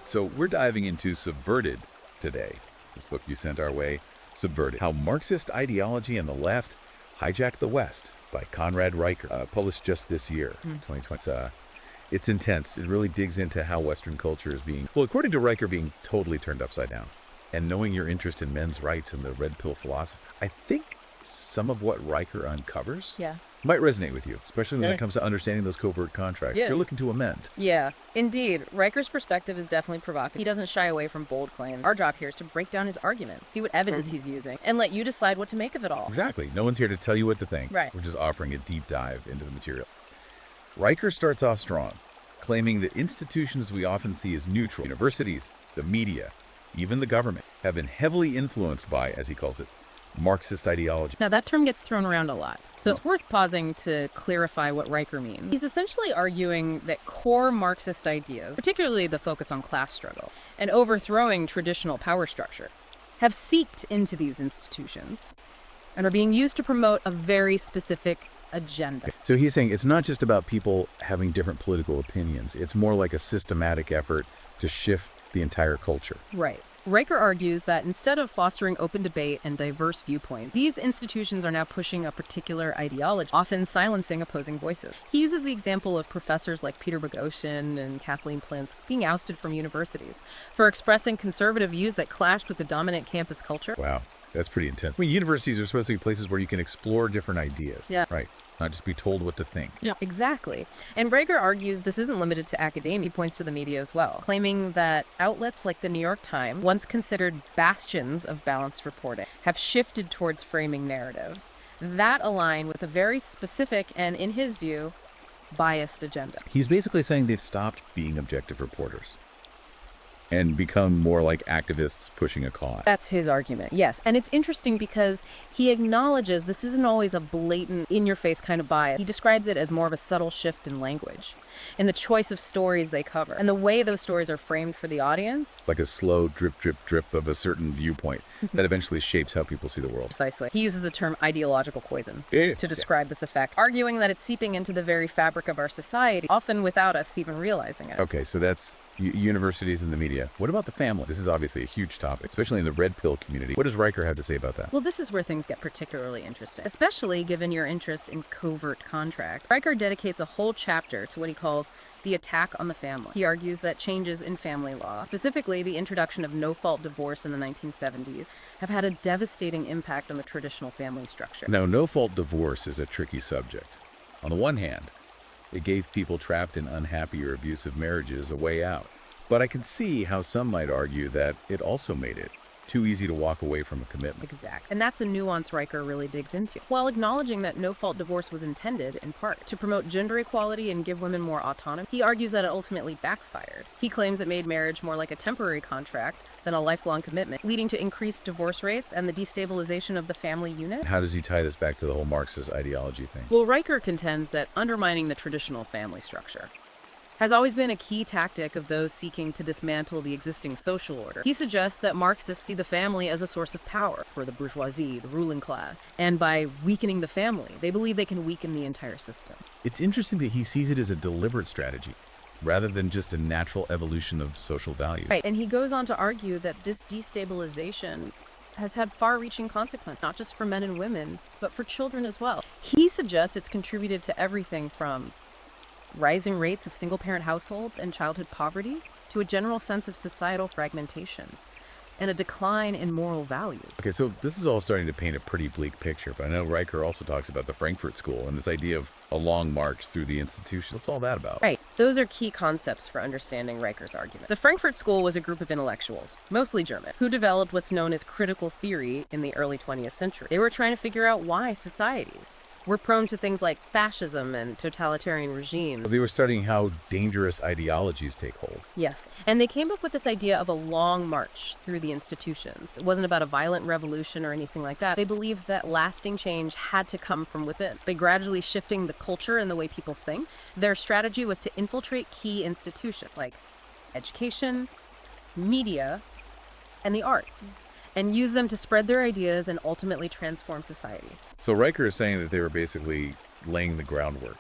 right, so we're diving into Subverted today. This book you sent our way, Subverted: How Marxist Ideology and the Left Hijacked the West by Conrad Riker, published just this year, 2020. It's intense. It really digs into how Western culture is being, well, according to Riker, being totally turned upside down. And knowing your interest in men's rights and the red pill philosophy, I think some of what Riker uncovers might resonate with you, especially when it comes to understanding those covert contracts you're looking to amend. Yeah, indeed. Riker's perspective is definitely provocative. He doesn't shy away from bold claims. Our job here is to break down his arguments, see what evidence he's using, and let you decide what to make of it all. Exactly. No one's here to tell you what to think. Right. We're just offering a deep dive into the material. Riker starts off strong, claiming that institutions we often see as neutral, universities, the media, even the government, have been heavily influenced by, as he calls it, Marxist ideology. Now, that term gets thrown around a lot, so it's worth pausing to clarify what Riker means. He's essentially arguing that core Marxist ideas, particularly the focus on class struggle and overthrowing traditional power structure, have seeped into these institutions and are being used to promote a very specific agenda. So he's saying it's not just about people having different political opinions. It's more like a systematic effort to shift the entire culture. Right. Riker argues that instead of fostering open debate and diverse viewpoints, these institutions are now pushing a particular ideology, often silencing opposing voices. He uses the example of professors like Peter Boghossian and Kathleen Plinsk being ousted from universities for expressing conservative views that clashed with the dominant campus culture. Wow, that's pretty intense. I mean, universities are supposed to be places where you can explore different ideas. Yeah. Right. Not just be told what to think. Yeah, exactly. And Riker argues this isn't limited to academia. He points to the media as well, claiming that outlets like the New York Times, once considered bastions of balanced reporting, have shifted towards framing narratives that align with a very specific and, in his view, biased agenda. He's basically saying they've stopped being objective reporters and become more like activists pushing a cause. That's his argument, yes. And it's interesting because he acknowledges this isn't always a blatant, in-your-face kind of bias. He describes it as more of a subtle shift in language, in the choice of stories they cover, and the way those stories are framed for the audience. Like a slow drip, drip, drip of a certain viewpoint that eventually shapes how people see the world. Precisely. He uses the term ideological poison to describe this effect, arguing that it's seeping into the very fabric of our society, often without us even realizing it. Okay, so that's universities and the media. What about the family? This is obviously a huge topic, especially in the red pill community. What does Riker have to say about that? Well, this is where things get particularly interesting, especially given your interest in covert contracts. Riker dedicates a whole chapter to what he calls the attack on the family. He argues that changes in family law, specifically the introduction of no-fault divorce in the 1970s, have had a devastating impact on the traditional family structure. Now, no-fault divorce is a tricky subject. On the one hand, it gave people trapped in unhappy or abusive marriages a way out. But I can see how some might argue that it also made it too easy to walk away from a commitment. Exactly. And that's a nuance Riker really digs into, while acknowledging that no-fault divorce was intended, in part, to promote gender equality and give women more autonomy. He argues that it ultimately backfired. He claims it made marriage more like a temporary contract than a lifelong commitment, leading to increased divorce rates and the destabilization of the family unit. How does he tie this back to the whole Marxist ideology thing? Well, Riker contends that undermining the traditional family structure has always been a key tactic of those seeking to dismantle the existing social order. He suggests that Marxists see the family as a source of power for the bourgeoisie, the ruling class, and by weakening the family, they believe they can weaken the entire system. It's interesting that he sees it as a deliberate strategy, rather than just a natural evolution of social values. Right, and he goes on to argue that this destabilization has had far-reaching consequences, not just for men and women, but for children as well. He suggests it's contributed to everything from rising rates of single-parent households and childhood poverty to a general sense of societal fragmentation and a decline in moral values. Okay, so this is all starting to paint a pretty bleak picture, but I know Riker also talks about the Frankfurt School and this idea of a long march through the institution. What's all that about? Right. Those are key concepts for understanding Riker's argument. The Frankfurt School was a group of intellectuals, mostly German, who developed what's known as critical theory in the early 20th century. They were trying to figure out why societies were prone to things like fascism and totalitarian regimes. They were studying how dangerous ideologies take hold. Yes, and they came up with this idea of a long march through the institutions. It wasn't about a violent revolution or anything like that. They believed that lasting change had to come from within. By gradually shifting the culture and the way people think, their strategy was to infiltrate key institutions like education, media, and the arts, and use them to spread their ideas and ultimately transform society. So Riker is saying that they were basically laying the groundwork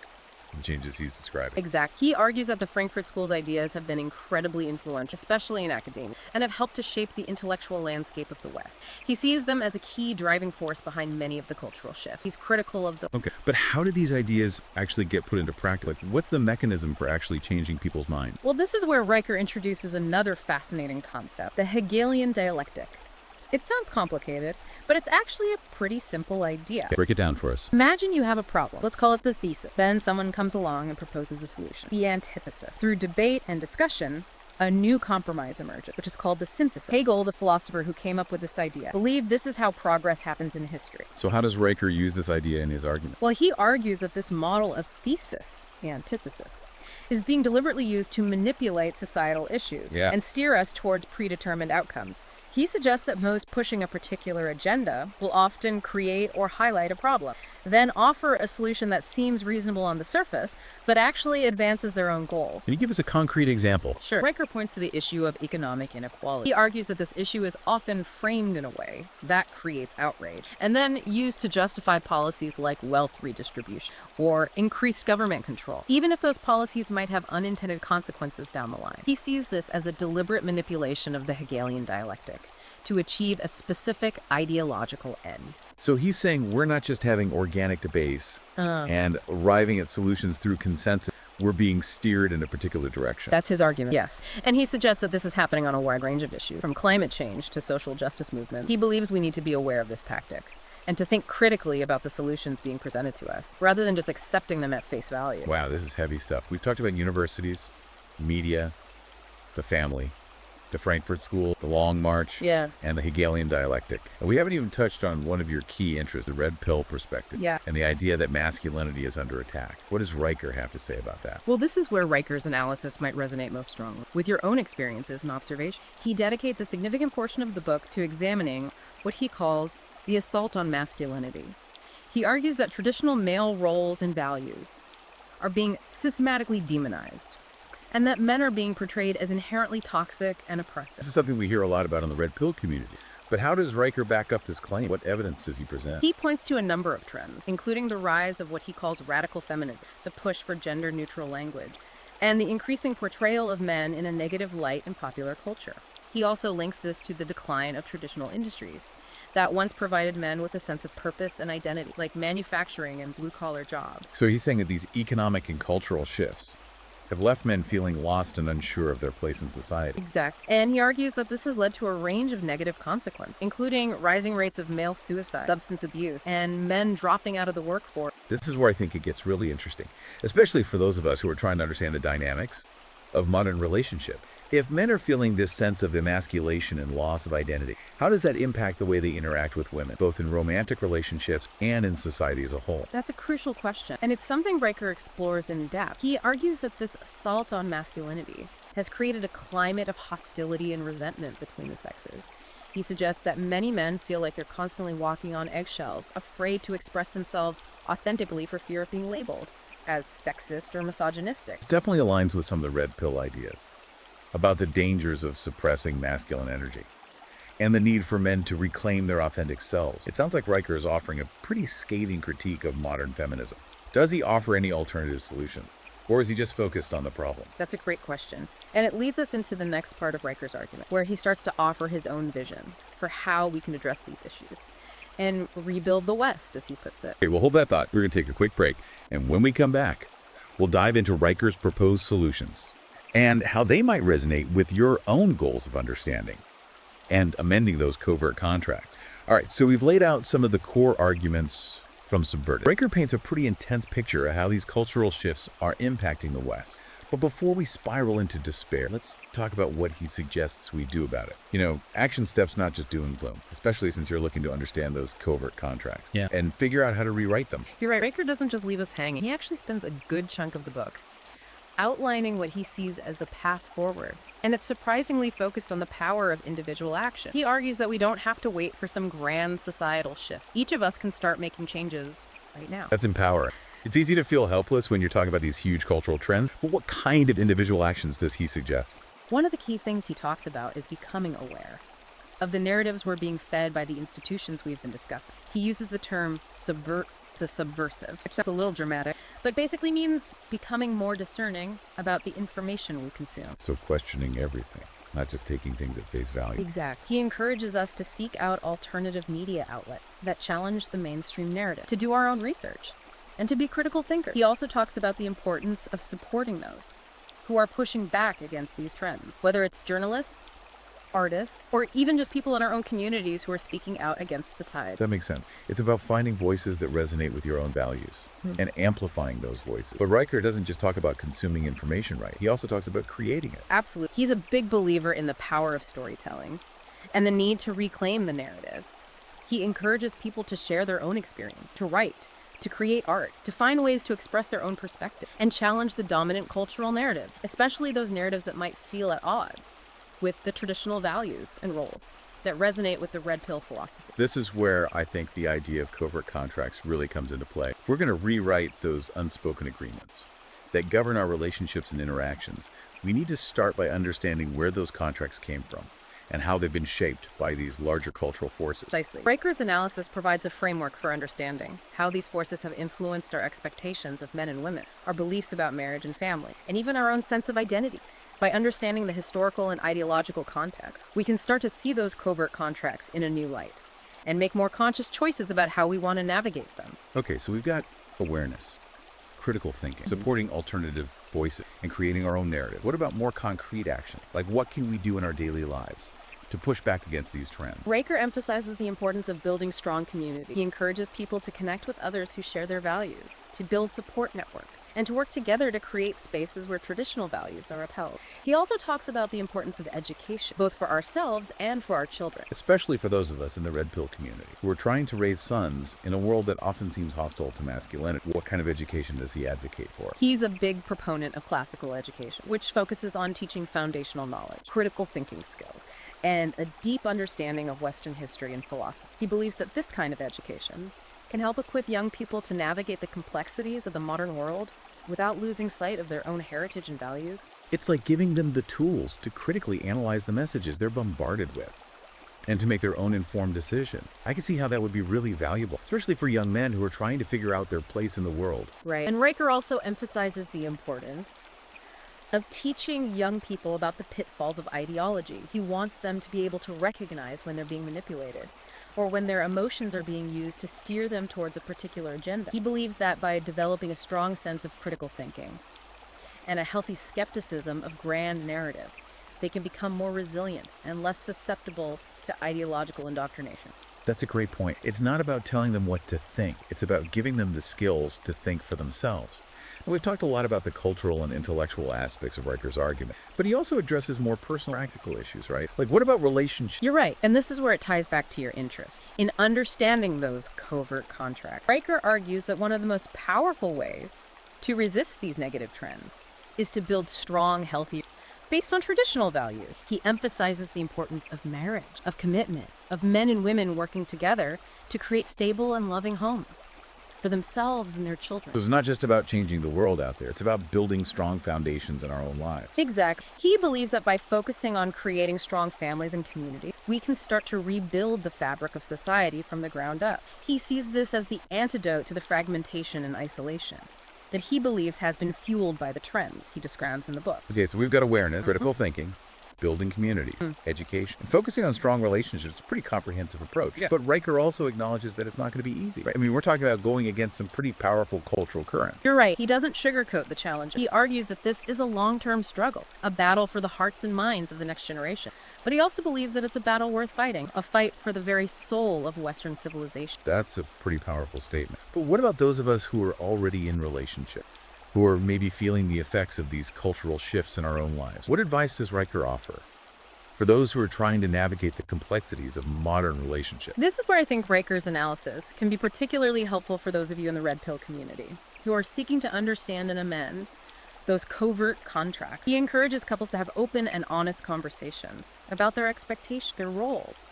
the changes he's describing. Exactly. He argues that the Frankfurt School's ideas have been incredibly influential, especially in academia, and have helped to shape the intellectual landscape of the West. He sees them as a key driving force behind many of the cultural shifts. He's critical of the... Okay, but how do these ideas actually get put into practice? Like, what's the mechanism for actually changing people's minds? Well, this is where Riker introduces another fascinating concept, the Hegelian Dialectic. It sounds complicated, but it's actually a pretty simple idea. Break it down for us. Imagine you have a problem. Let's call it the thesis. Then someone comes along and proposes a solution. The antithesis. Through debate and discussion, a new compromise emerges, which is called the synthesis. Hegel, the philosopher who came up with this idea, believed this is how progress happens in history. So how does Riker use this idea in his argument? Well, he argues that this model of thesis, the antithesis, is being deliberately used to manipulate societal issues and steer us towards predetermined outcomes. He suggests that most pushing a particular agenda will often create or highlight a problem, then offer a solution that seems reasonable on the surface, but actually advances their own goals. Can you give us a concrete example? Sure. Riker points to the issue of economic inequality. He argues that this issue is often framed in a way that creates outrage, and then used to justify policies like wealth redistribution or increased government control, even if those policies might have unintended consequences down the line. He sees this as a deliberate manipulation of the Hegelian dialectic to achieve a specific ideological end. So he's saying we're not just having organic debates and arriving at solutions through consensus. We're being steered in a particular direction. That's his argument, yes. And he suggests that this is happening on a wide range of issues, from climate change to social justice movement. He believes we need to be aware of this tactic and to think critically about the solutions being presented to us, rather than just accepting them at face value. Wow, this is heavy stuff. We've talked about universities, media, the family, the Frankfurt School, the Long March, and the Hegelian Dialectic. And we haven't even touched on one of your key interests, the red pill perspective, and the idea that masculinity is under attack. What does Riker have to say about that? Well, this is where Riker's analysis might resonate most strongly. With your own experiences and observation, he dedicates a significant portion of the book to examining what he calls the assault on masculinity. He argues that traditional male roles and values are being systematically demonized, and that men are being portrayed as inherently toxic and oppressive. This is something we hear a lot about in the red pill community. But how does Riker back up this claim? What evidence does he present? He points to a number of trends, including the rise of what he calls radical feminism, the push for gender-neutral language, and the increasing portrayal of men in a negative light in popular culture. He also links this to the decline of traditional industries that once provided men with a sense of purpose and identity, like manufacturing and blue-collar jobs. So he's saying that these economic and cultural shifts have left men feeling lost and unsure of their place in society. Exactly. And he argues that this has led to a range of negative consequences, including rising rates of male suicide, substance abuse, and men dropping out of the workforce. This is where I think it gets really interesting, especially for those of us who are trying to understand the dynamics of modern relationship. If men are feeling this sense of emasculation and loss of identity, how does that impact the way they interact with women, both in romantic relationships and in society as a whole? That's a crucial question, and it's something Riker explores in depth. He argues that this assault on masculinity has created a climate of hostility and resentment between the sexes. He suggests that many men feel like they're constantly walking on eggshells, afraid to express themselves authentically for fear of being labeled as sexist or misogynistic. This definitely aligns with some of the red pill ideas about the dangers of suppressing masculine energy and the need for men to reclaim their authentic selves. It sounds like Riker is offering a pretty scathing critique of modern feminism. Does he offer any alternative solution, or is he just focused on the problem? That's a great question. And it leads us into the next part of Riker's argument, where he starts to offer his own vision for how we can address these issues and rebuild the West, as he puts it. Okay, well, hold that thought. We're going to take a quick break, and when we come back, we'll dive into Riker's proposed solutions and how they might resonate with your own goals of understanding and amending those covert contracts. All right, so we've laid out some of the core arguments from Subverted. Riker paints a pretty intense picture of how these cultural shifts are impacting the West. But before we spiral into despair, let's talk about what he suggests we do about it. You know, action steps, not just doom and gloom, especially since you're looking to understand those covert contracts and figure out how to rewrite them. You're right. Riker doesn't just leave us hanging. He actually spends a good chunk of the book outlining what he sees as the path forward. And it's surprisingly focused on the power of individual action. He argues that we don't have to wait for some grand societal shift. Each of us can start making changes right now. That's empowering. It's easy to feel helpless when you're talking about these huge cultural trends, but what kind of individual actions does he suggest? One of the key things he talks about is becoming aware of the narratives we're being fed by the institutions we've been discussing. He uses the term the subversive. It's a little dramatic, but basically means becoming more discerning about the information we consume. So questioning everything, not just taking things at face value. Exactly. He encourages us to seek out alternative media outlets that challenge the mainstream narrative, to do our own research, and to be critical thinkers. He also talks about the importance of supporting those who are pushing back against these trends, whether it's journalists, artists, or even just people in our own communities who are speaking out against the tide. That makes sense. It's about finding voices that resonate with your own values and amplifying those voices. But Riker doesn't just talk about consuming information, right? He also talks about creating it. Absolutely. He's a big believer in the power of storytelling and the need to reclaim the narrative. He encourages people to share their own experience, to write, to create art, to find ways to express their own perspective, and challenge the dominant cultural narrative, especially those narratives that might feel at odds with the traditional values and roles that resonate with the red pill philosophy. This is where I think the idea of covert contracts really comes into play. If we're going to rewrite those unspoken agreements that govern our relationships and interactions, we need to start by understanding where those contracts came from and how they've been shaped by these larger cultural forces. Precisely. Riker's analysis provides a framework for understanding how these forces have influenced our expectations of men and women, our beliefs about marriage and family, and even our own sense of identity. By understanding the historical and ideological context, we can start to see those covert contracts in a new light and make more conscious choices about how we want to navigate them. Okay, so we've got awareness, critical thinking, supporting alternative voices, and creating our own narrative. What about more concrete action? Like, what can we do in our daily lives to push back against these trends? Riker emphasizes the importance of building strong community. He encourages people to connect with others who share their values, to build support networks, and to work together to create spaces where traditional values are upheld. He also talks about the importance of education, both for ourselves and for our children. Especially for those of us in the red pill community who are trying to raise sons in a world that often seems hostile to masculinity. What kind of education does he advocate for? He's a big proponent of classical education, which focuses on teaching foundational knowledge, critical thinking skills, and a deep understanding of Western history and philosophy. He believes that this kind of education can help equip young people to navigate the complexities of the modern world without losing sight of their own heritage and values. It's like giving them the tools to critically analyze the messages they're bombarded with and to make their own informed decision. I can see how that would be really valuable, especially for young men who are trying to figure out their place in the world. Right. And Riker also emphasizes the importance of teaching young people about the pitfalls of ideology. He wants them to be able to recognize when they're being manipulated, or when their emotions are being used to steer them towards a particular agenda. He believes that by developing a strong sense of critical thinking and a healthy skepticism of grand narrative, they can become more resilient and less susceptible to ideological indoctrination. That's a great point. It's not about telling them what to think. It's about giving them the skills to think for themselves. And we've talked a lot about the cultural and intellectual aspects of Riker's argument, but he also addresses more personal, practical issues, right? Like, what about relationships? You're right, and this is where it ties back to your interest in understanding those covert contracts. Riker argues that one of the most powerful ways to resist these negative trends is to build strong, healthy, based on traditional values. He emphasizes the importance of marriage, of commitment, of men and women working together to create stable and loving homes for themselves and their children. So it's not just about changing the world out there. It's about building strong foundations in our own lives. Exactly. He believes that by focusing on creating strong families and community, we can start to rebuild the fabric of society from the ground up. He sees this as the antidote to the fragmentation and isolation that he believes has been fueled by the trends he describes in the book. Okay, so we've got awareness, critical thinking, building community, education, and focusing on strong relationships. It's a pretty comprehensive approach. Yeah. But Riker also acknowledges that it's not going to be easy. Right? I mean, we're talking about going against some pretty powerful cultural currents. You're right. He doesn't sugarcoat the challenge. He argues that this is a long-term struggle, a battle for the hearts and minds of the next generation. But he also believes that it's a battle worth fighting, a fight for the very soul of Western civilization. That's a pretty powerful statement. But what about those of us who are already in relationship, who are maybe feeling the effects of these cultural shifts in our own lives? What advice does Riker offer for those who are trying to navigate the complexities of modern relationships? This is where I think Riker's analysis can be particularly helpful for those of you in the red pill community who are seeking to understand and amend those covert contracts. He encourages couples to have open and honest conversations about their expectations, their roles,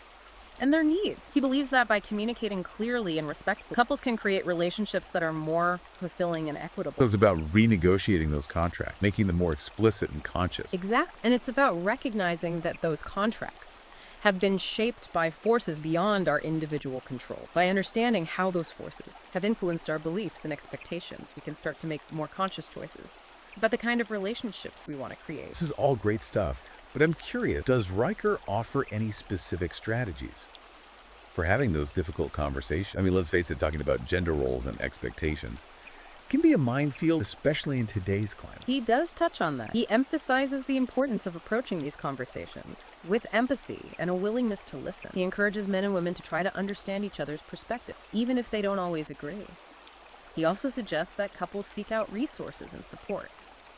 and their needs. He believes that by communicating clearly and respectfully, couples can create relationships that are more fulfilling and equitable. So it's about renegotiating those contracts, making them more explicit and conscious. Exactly. And it's about recognizing that those contracts have been shaped by forces beyond our individual control. By understanding how those forces have influenced our beliefs and expectations, we can start to make more conscious choices about the kind of relationships we want to create. This is all great stuff, but I'm curious, does Riker offer any specific strategies for having those difficult conversations? I mean, let's face it, talking about gender roles and expectations can be a minefield, especially in today's climate. He does touch on that. He emphasizes the importance of approaching these conversations with empathy and a willingness to listen. He encourages men and women to try to understand each other's perspective, even if they don't always agree. He also suggests that couples seek out resources and support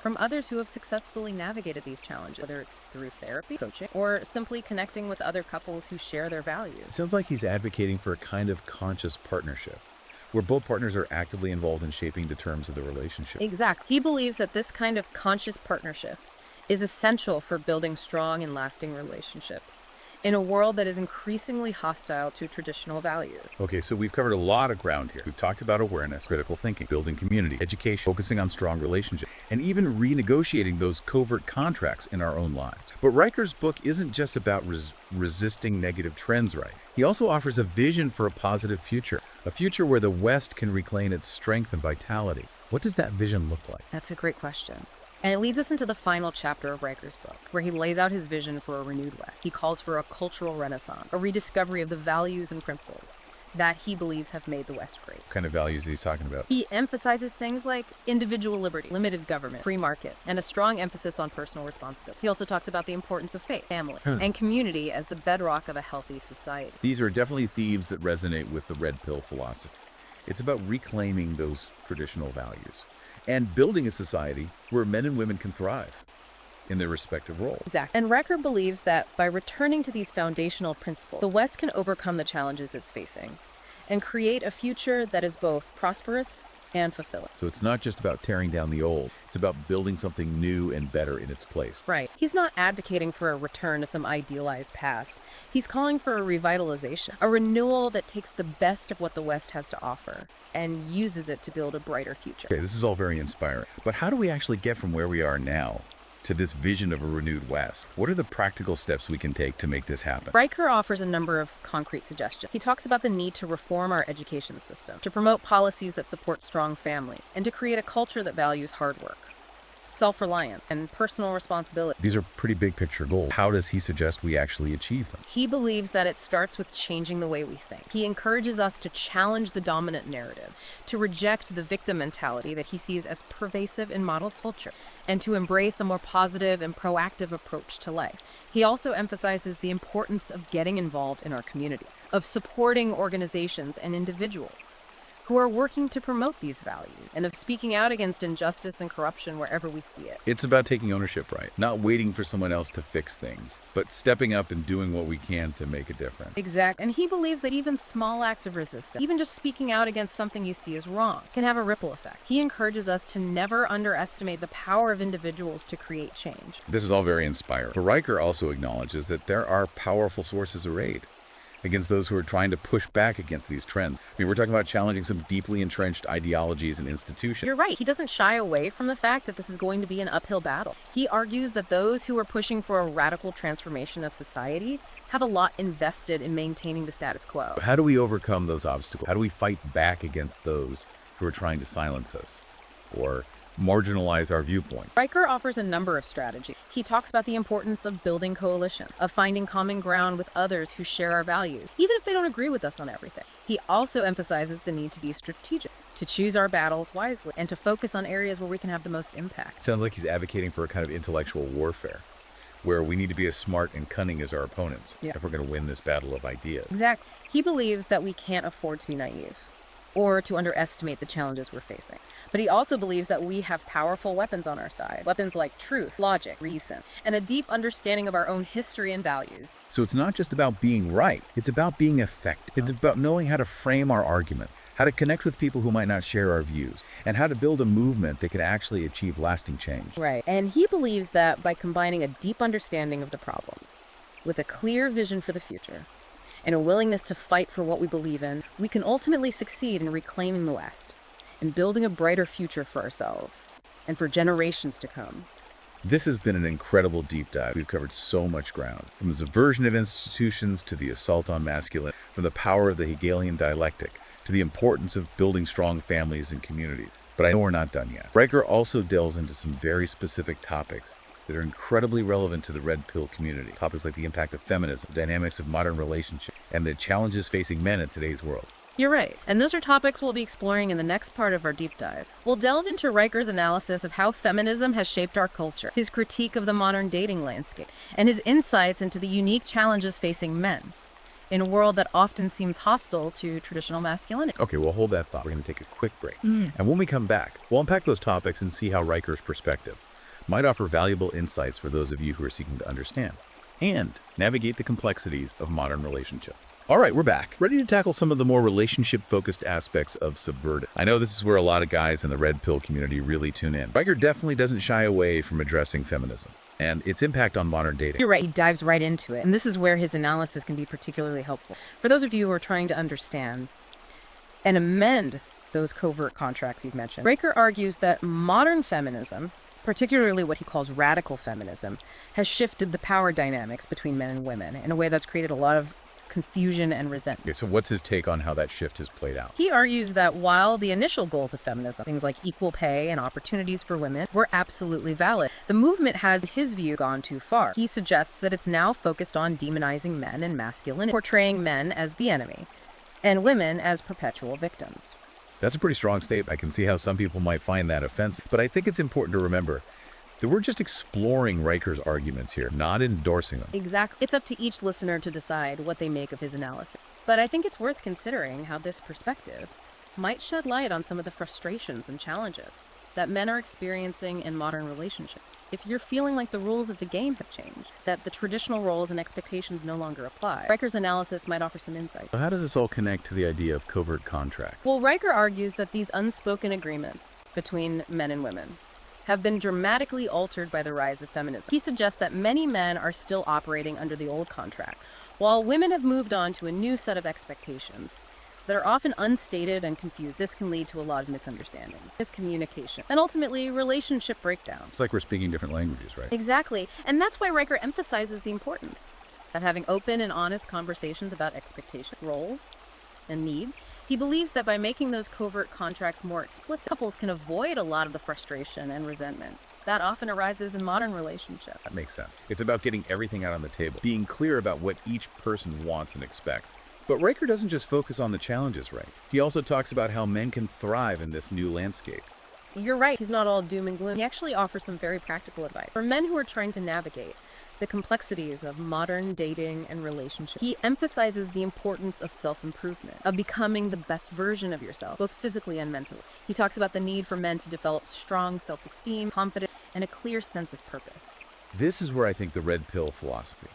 from others who have successfully navigated these challenges, whether it's through therapy, coaching, or simply connecting with other couples who share their values. It sounds like he's advocating for a kind of conscious partnership, where both partners are actively involved in shaping the terms of the relationship. Exactly. He believes that this kind of conscious partnership is essential for building strong and lasting relationships in a world that is increasingly hostile to traditional values. Okay, so we've covered a lot of ground here. We've talked about awareness, critical thinking, building community, education, focusing on strong relationships, and even renegotiating those covert contracts in our own lives. But Riker's book isn't just about resisting negative trends, right? He also offers a vision for a positive future, a future where the West can reclaim its strength and vitality. What does that vision look like? That's a great question. And it leads us into the final chapter of Riker's book, where he lays out his vision for a renewed West. He calls for a cultural renaissance, a rediscovery of the values and principles that he believes have made the West great. What kind of values he's talking about? He emphasizes things like individual liberty, limited government, free market, and a strong emphasis on personal responsibility. He also talks about the importance of faith, family, and community as the bedrock of a healthy society. These are definitely themes that resonate with the red pill philosophy. It's about reclaiming those traditional values and building a society where men and women can thrive in their respective roles. Exactly. And Riker believes that by returning to these foundational principles, the West can overcome the challenges it's facing and create a future that is both prosperous and fulfilling. So it's not just about tearing down the old, it's about building something new and better in its place. Right. He's not advocating for a return to some idealized past. He's calling for a revitalization, a renewal that takes the best of what the West has to offer and uses it to build a brighter future. Okay, this is all very inspiring. But how do we actually get from where we are now to this vision of a renewed West? What are the practical steps we can take to make this happen? Riker offers a number of concrete suggestions. He talks about the need to reform our education system, to promote policies that support strong family, and to create a culture that values hard work, self-reliance, and personal responsibility. These are pretty big picture goals. How does he suggest we actually achieve them? He believes that it starts with changing the way we think. He encourages us to challenge the dominant narrative, to reject the victim mentality that he sees as pervasive in model culture, and to embrace a more positive and proactive approach to life. He also emphasizes the importance of getting involved in our community, of supporting organizations and individuals who are working to promote these values, and of speaking out against injustice and corruption wherever we see it. It's about taking ownership, right? Not waiting for someone else to fix things, but stepping up and doing what we can to make a difference. Exactly. And he believes that even small acts of resistance, even just speaking out against something you see as wrong, can have a ripple effect. He encourages us to never underestimate the power of individuals to create change. This is all very inspiring. But Riker also acknowledges that there are powerful sources of aid against those who are trying to push back against these trends. I mean, we're talking about challenging some deeply entrenched ideologies and institutions. You're right. He doesn't shy away from the fact that this is going to be an uphill battle. He argues that those who are pushing for a radical transformation of society have a lot invested in maintaining the status quo. How do we overcome those obstacles? How do we fight back against those who are trying to silence us or marginalize our viewpoints? Riker offers a number of strategies. He talks about the importance of building coalition, of finding common ground with others who share our values, even if they don't agree with us on everything. He also emphasizes the need to be strategic, to choose our battles wisely, and to focus on areas where we can have the most impact. Sounds like he's advocating for a kind of intellectual warfare, where we need to be as smart and cunning as our opponents if we're going to win this battle of ideas. Exactly. He believes that we can't afford to be naive or to underestimate the challenges we're facing. But he also believes that we have powerful weapons on our side. Weapons like truth, logic, reason, and a deep understanding of our own history and values. So it's not just about being right. It's about being effective. It's about knowing how to frame our arguments, how to connect with people who might not share our views, and how to build a movement that can actually achieve lasting change. Right. And he believes that by combining a deep understanding of the problems with a clear vision for the future and a willingness to fight for what we believe in, we can ultimately succeed in reclaiming the West and building a brighter future for ourselves and for generations to come. This has been an incredible deep dive. We've covered so much ground, from the subversion of institutions to the assault on masculinity, from the power of the Hegelian dialectic to the importance of building strong families and communities. But I know we're not done yet. Riker also delves into some very specific topics that are incredibly relevant to the red pill community. Topics like the impact of feminism, the dynamics of modern relationships, and the challenges facing men in today's world. You're right, and those are topics we'll be exploring in the next part of our deep dive. We'll delve into Riker's analysis of how feminism has shaped our culture, his critique of the modern dating landscape, and his insights into the unique challenges facing men in a world that often seems hostile to traditional masculinity. Okay, well, hold that thought. We're going to take a quick break. And when we come back, we'll unpack those topics and see how Riker's perspective might offer valuable insights for those of you who are seeking to understand and navigate the complexities of modern relationships. All right, we're back, ready to tackle some of the more relationship-focused aspects of Subverted. I know this is where a lot of guys in the red pill community really tune in. Riker definitely doesn't shy away from addressing feminism and its impact on modern dating. You're right, he dives right into it, and this is where his analysis can be particularly helpful. For those of you who are trying to understand and amend those covert contracts you've mentioned, Riker argues that modern feminism, particularly what he calls radical feminism, has shifted the power dynamics between men and women in a way that's created a lot of confusion and resentment. Okay, so what's his take on how that shift has played out? He argues that while the initial goals of feminism, things like equal pay and opportunities for women, were absolutely valid, the movement has, in his view, gone too far. He suggests that it's now focused on demonizing men and masculinity, portraying men as the enemy and women as perpetual victims. That's a pretty strong statement. I can see how some people might find that offensive, but I think it's important to remember that we're just exploring Riker's arguments here, not endorsing them. Exactly. It's up to each listener to decide what they make of his analysis. But I think it's worth considering how this perspective might shed light on some of the frustrations and challenges that men are experiencing in modern relationships. If you're feeling like the rules of the game have changed, that the traditional roles and expectations no longer apply, Riker's analysis might offer some insight. So how does this all connect to the idea of covert contract? Well, Riker argues that these unspoken agreements between men and women have been dramatically altered by the rise of feminism. He suggests that many men are still operating under the old contracts, while women have moved on to a new set of expectations that are often unstated and confused. This can lead to a lot of misunderstandings, miscommunication, and ultimately relationship breakdown. It's like we're speaking different languages, right? Exactly, and that's why Riker emphasizes the importance of having open and honest conversations about expectations, roles, and needs. He believes that by making those covert contracts more explicit, couples can avoid a lot of the frustration and resentment that often arises in modern relationships. That makes sense. It's about getting everything out on the table, being clear about what each person wants and expects. But Riker doesn't just focus on the challenges, right? He also talks about how men can thrive in this new landscape. You're right, he's not all doom and gloom. He actually offers some very practical advice for men who are trying to navigate the complexities of modern dating and relationships. He emphasizes the importance of self-improvement, of becoming the best version of yourself, both physically and mentally. He talks about the need for men to develop strong self-esteem, confidence, and a clear sense of purpose. This is where I think the red pill philosophy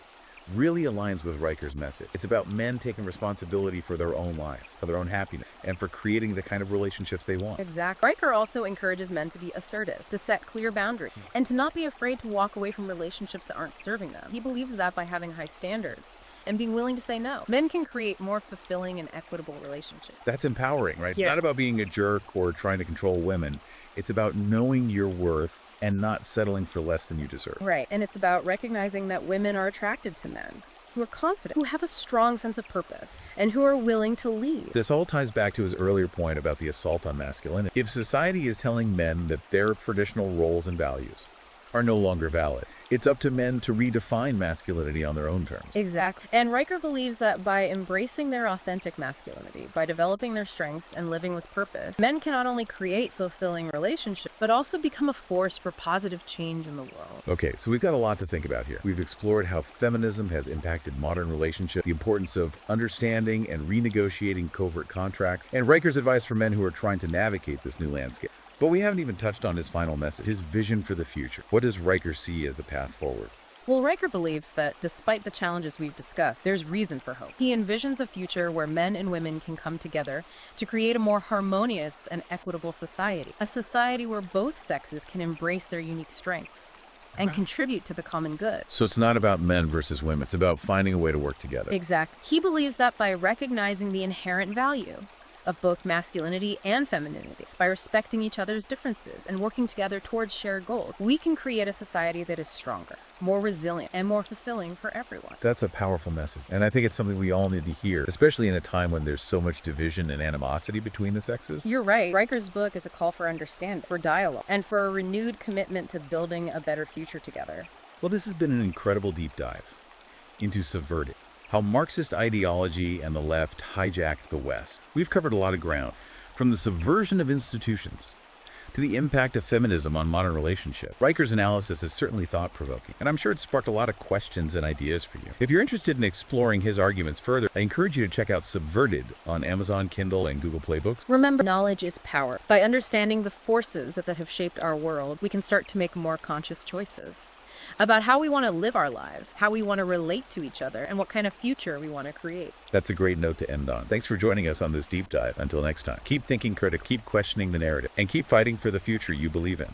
really aligns with Riker's message. It's about men taking responsibility for their own lives, for their own happiness, and for creating the kind of relationships they want. Exactly. Riker also encourages men to be assertive, to set clear boundaries, and to not be afraid to walk away from relationships that aren't serving them. He believes that by having high standards and being willing to say no, men can create more fulfilling and equitable relationships. That's empowering, right? It's not about being a jerk or trying to control women. It's about knowing your worth and not settling for less than you deserve. Right, and it's about recognizing that women are attracted to men who are confident, who have a strong sense of purpose, and who are willing to lead. This all ties back to his earlier point about the assault on masculinity. If society is telling men that their traditional roles and values are no longer valid, it's up to men to redefine masculinity on their own terms. Exactly. And Riker believes that by embracing their authentic masculinity, by developing their strengths and living with purpose, men can not only create fulfilling relationships, but also become a force for positive change in the world. Okay, so we've got a lot to think about here. We've explored how feminism has impacted modern relationships, the importance of understanding and renegotiating covert contracts, and Riker's advice for men who are trying to navigate this new landscape. But we haven't even touched on his final message, his vision for the future. What does Riker see as the path forward? Well, Riker believes that despite the challenges we've discussed, there's reason for hope. He envisions a future where men and women can come together to create a more harmonious and equitable society. A society where both sexes can embrace their unique strengths and contribute to the common good. So it's not about men versus women. It's about finding a way to work together. Exactly. He believes that by recognizing the inherent value of both masculinity and femininity. By respecting each other's differences and working together towards shared goals, we can create a society that is stronger, more resilient, and more fulfilling for everyone. That's a powerful message, and I think it's something we all need to hear, especially in a time when there's so much division and animosity between the sexes. You're right. Riker's book is a call for understanding, for dialogue, and for a renewed commitment to building a better future together. Well, this has been an incredible deep dive into Subverted, how Marxist ideology and the left hijacked the West. We've covered a lot of ground, from the subversion of institutions to the impact of feminism on modern relationships. Riker's analysis is certainly thought-provoking, and I'm sure it sparked a lot of questions and ideas for you. If you're interested in exploring his arguments further, I encourage you to check out Subverted on Amazon Kindle and Google Play Books. Remember, knowledge is power. By understanding the forces that have shaped our world, we can start to make more conscious choices about how we want to live our lives, how we want to relate to each other, and what kind of future we want to create. That's a great note to end on. Thanks for joining us on this deep dive. Until next time, keep thinking critically, keep questioning the narrative, and keep fighting for the future you believe in.